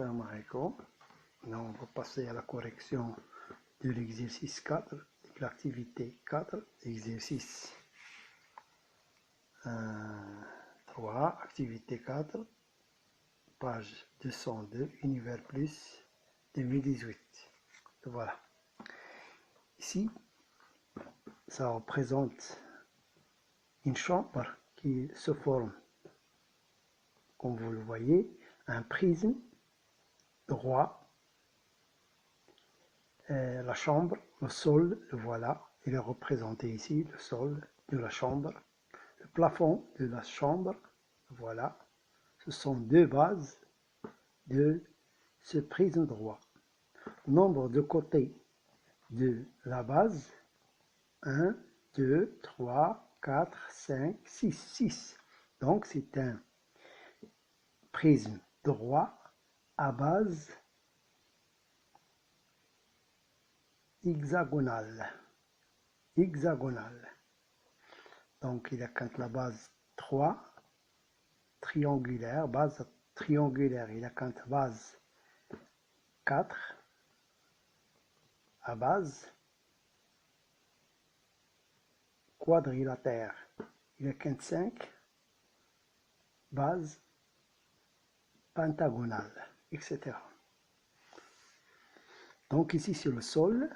Salam alaikum. Là, on va passer à la correction de l'exercice 4, de l'activité 4, exercice 3, activité 4, page 202, Univers Plus 2018. Voilà. Ici, ça représente une chambre qui se forme, comme vous le voyez, un prisme droit. La chambre, le sol, le voilà, il est représenté ici, le sol de la chambre, le plafond de la chambre, voilà, ce sont deux bases de ce prisme droit. Nombre de côtés de la base, 1, 2, 3, 4, 5, 6, 6. Donc c'est un prisme droit à base hexagonale. Donc il a quand la base 3, triangulaire, base triangulaire, il a quand base 4, à base quadrilatère, il a quand 5, base pentagonale, etc. Donc ici sur le sol,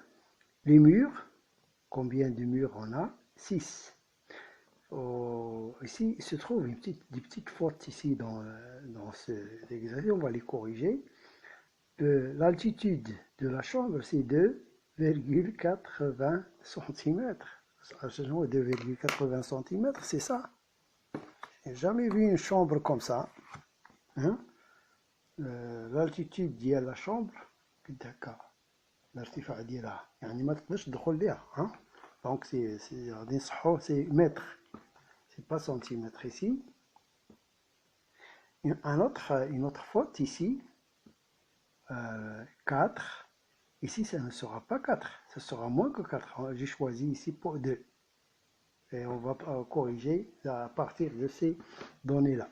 les murs, combien de murs on a? 6. Ici, il se trouve des petites fautes ici dans cet exercice, on va les corriger. L'altitude de la chambre, c'est 2,80 cm. 2,80 cm, c'est ça. Je n'ai jamais vu une chambre comme ça. Hein? L'altitude de la chambre, d'accord. الارتفاع ديالها يعني ما تقدرش تدخل ليها hein? Donc c'est mètre, c'est pas centimètre ici. Une autre faute ici, 4, ici ça ne sera pas 4, ça sera moins que 4, j'ai choisi ici pour 2 et on va corriger à partir de ces données là.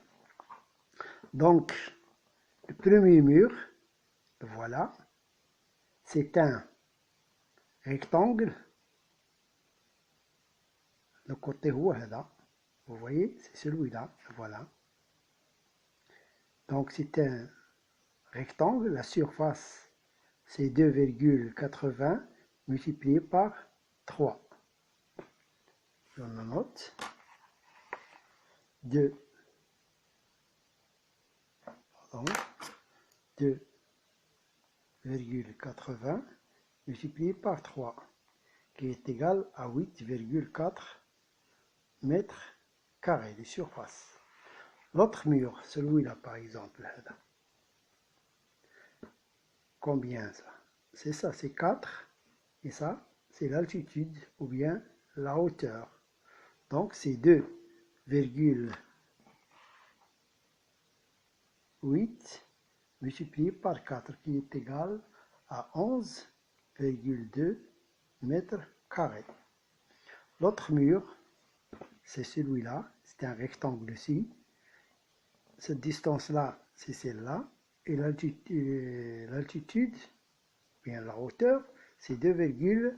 Donc le premier mur, voilà, c'est un rectangle, le côté là, vous voyez, c'est celui-là, voilà. Donc c'est un rectangle, la surface c'est 2,80 multiplié par 3. On le note. 2,80 multiplié par 3, qui est égal à 8,4 mètres carrés de surface. L'autre mur, celui-là par exemple, combien ça? C'est ça, c'est 4, et ça, c'est l'altitude ou bien la hauteur. Donc c'est 2,8 multiplié par 4, qui est égal à 11,2 mètres carrés. L'autre mur, c'est celui-là, c'est un rectangle ici. Cette distance-là, c'est celle-là. Et l'altitude, bien la hauteur, c'est 2,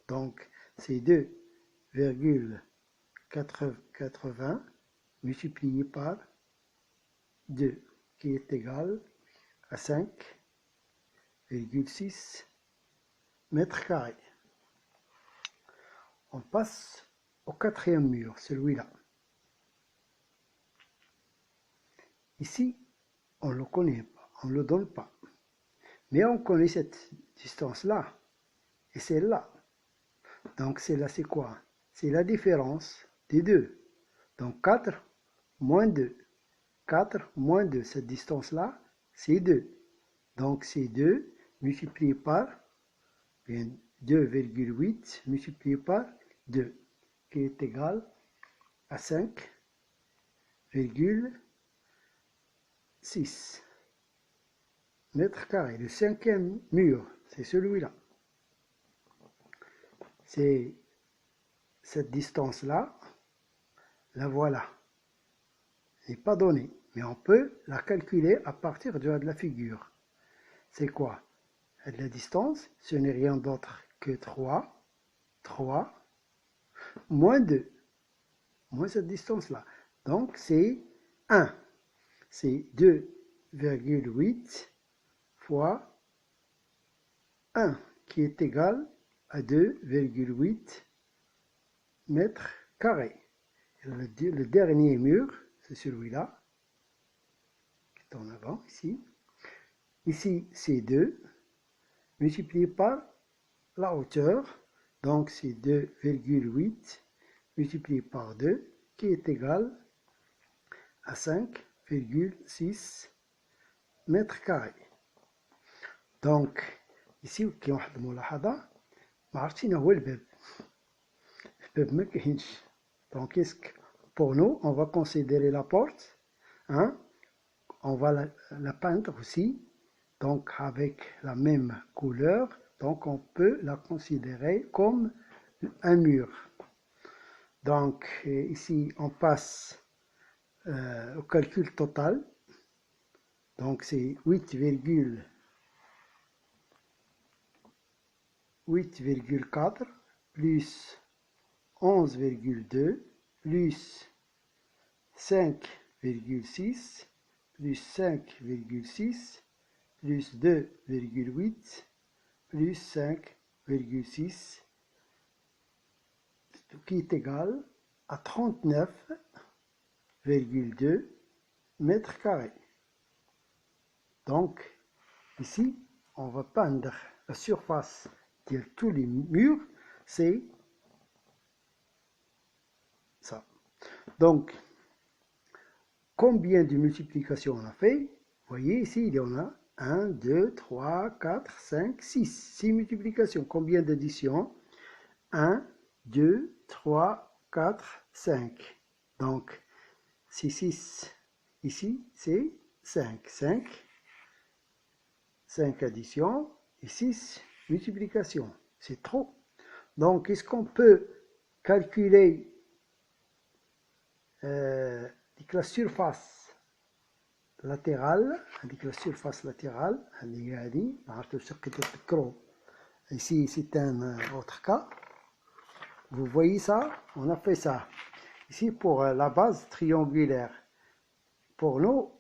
donc c'est 2,80 multiplié par 2, qui est égal à 5,6 mètres carrés. On passe au quatrième mur, celui-là. Ici, on ne le connaît pas, on ne le donne pas. Mais on connaît cette distance-là et celle-là. Donc celle-là, c'est quoi? C'est la différence des deux. Donc 4 moins 2. 4 moins 2, cette distance-là, c'est 2. Donc c'est 2 multiplié par 2,8 multiplié par 2, qui est égal à 5,6 mètres carrés. Le cinquième mur, c'est celui-là. C'est cette distance-là, la voilà. Elle n'est pas donnée, mais on peut la calculer à partir de la figure. c'est quoi? La distance, ce n'est rien d'autre que 3 moins 2, moins cette distance-là. Donc, c'est 1. C'est 2,8 fois 1, qui est égal à 2,8 mètres carrés. Le dernier mur, c'est celui-là, qui est en avant, ici. Ici, c'est 2, multiplié par la hauteur, donc c'est 2,8 multiplié par 2, qui est égal à 5,6 mètres carrés. Donc, ici, كاين واحد الملاحظة ما عرفتش شنو هو الباب. الباب ما كاينش. Donc, pour nous, on va considérer la porte, hein? On va la peindre aussi, donc avec la même couleur, donc on peut la considérer comme un mur. Donc ici on passe au calcul total, donc c'est 8,4 plus 11,2 plus 5,6 plus 5,6 plus 2,8 plus 5,6 qui est égal à 39,2 mètres carrés. Donc ici on va peindre la surface de tous les murs, c'est ça. Donc combien de multiplications on a fait? Vous voyez ici il y en a 1, 2, 3, 4, 5, 6. 6 multiplications. Combien d'additions? 1, 2, 3, 4, 5. Donc, c'est 6. Ici, c'est 5. 5 additions et 6 multiplications. C'est trop. Donc, est-ce qu'on peut calculer la surface latérale, la surface latérale, ici c'est un autre cas. Vous voyez ça? On a fait ça. Ici pour la base triangulaire. Pour nous,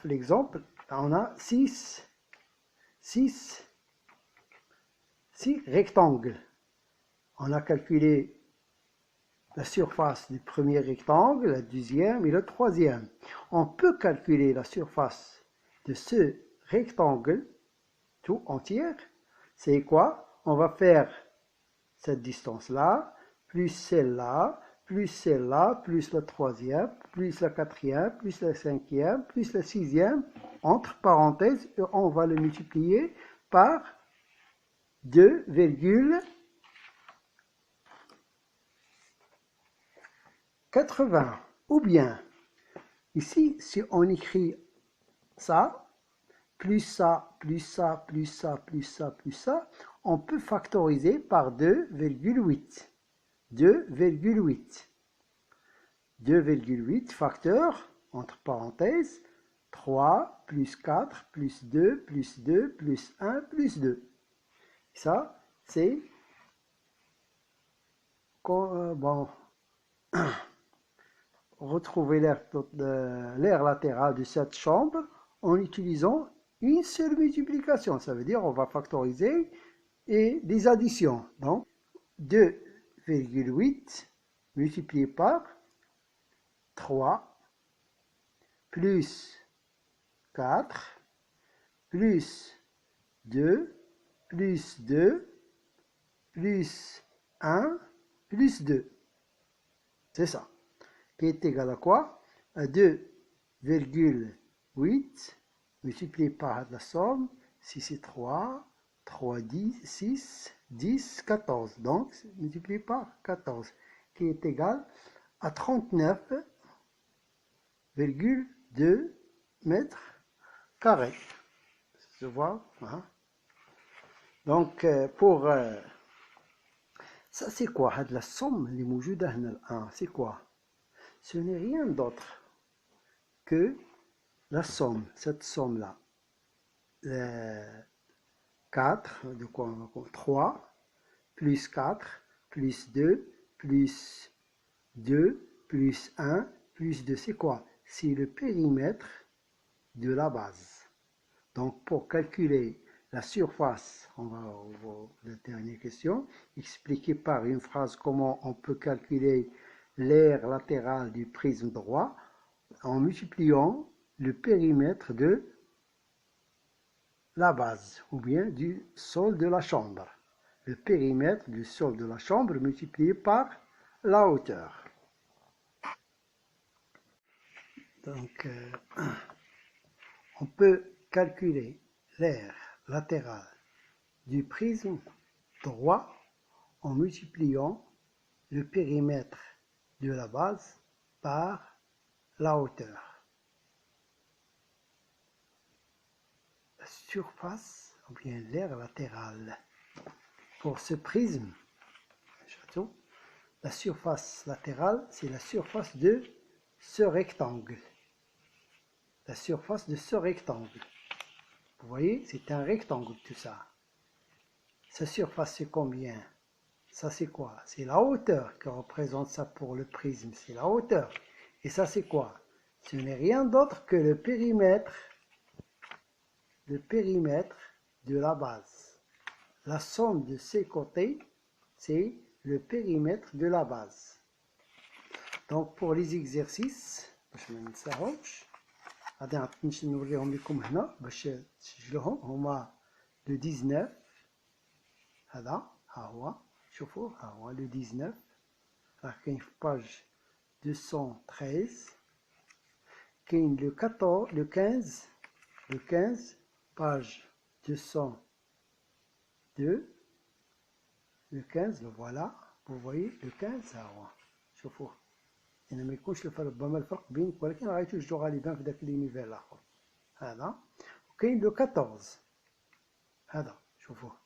l'exemple, on a 6 rectangles. On a calculé la surface du premier rectangle, le deuxième et le troisième. On peut calculer la surface de ce rectangle tout entière. C'est quoi? On va faire cette distance-là, plus celle-là, plus la troisième, plus la quatrième, plus la cinquième, plus la sixième, entre parenthèses, et on va le multiplier par 2,80. Ou bien, ici, si on écrit ça, plus ça, plus ça, plus ça, plus ça, plus ça, on peut factoriser par 2,8. 2,8 facteur, entre parenthèses, 3 plus 4 plus 2 plus 2 plus 1 plus 2. Ça, c'est bon, retrouver l'air latéral de cette chambre en utilisant une seule multiplication. Ça veut dire on va factoriser et des additions. Donc 2,8 multiplié par 3 plus 4 plus 2 plus 2 plus 1 plus 2. C'est ça. Qui est égal à quoi? À 2,8 multiplié par la somme. 6 et 3, 3, 10, 6, 10, 14. Donc, multiplié par 14. Qui est égal à 39,2 mètres carrés. Je vois, hein? Donc, pour... ça, c'est quoi? La somme اللي موجودة هنا الآن, c'est quoi? Ce n'est rien d'autre que la somme, cette somme-là. 4, de quoi on va compter 3, plus 4, plus 2, plus 2, plus 1, plus 2, c'est quoi? C'est le périmètre de la base. Donc, pour calculer la surface, on va voir la dernière question, expliquer par une phrase comment on peut calculer l'aire latérale du prisme droit en multipliant le périmètre de la base ou bien du sol de la chambre. Le périmètre du sol de la chambre multiplié par la hauteur. Donc, on peut calculer l'aire latérale du prisme droit en multipliant le périmètre de la base par la hauteur. La surface, ou bien l'aire latérale. Pour ce prisme, la surface latérale, c'est la surface de ce rectangle. La surface de ce rectangle. Vous voyez, c'est un rectangle tout ça. Sa surface, c'est combien? Ça, c'est quoi? C'est la hauteur qui représente ça pour le prisme. C'est la hauteur. Et ça, c'est quoi? Ce n'est rien d'autre que le périmètre de la base. La somme de ces côtés, c'est le périmètre de la base. Donc, pour les exercices, باش ما ننساهمش غادي نوريهم لكم هنا باش تسجلوهم. هما لو 19 هذا ها هو، شوفوا ها هو لو 19 راه كاين في باج 213. كاين لو 14 لو 15 page 202. Le 15 le voilà. Vous voyez le 15 ها هو. شوفوا هنا ما يكونش الفرق، ربما الفرق بين، ولكن رايتو جوج غالبا في داك لينيفير الاخر هذا. وكاين لو 14 هذا شوفوه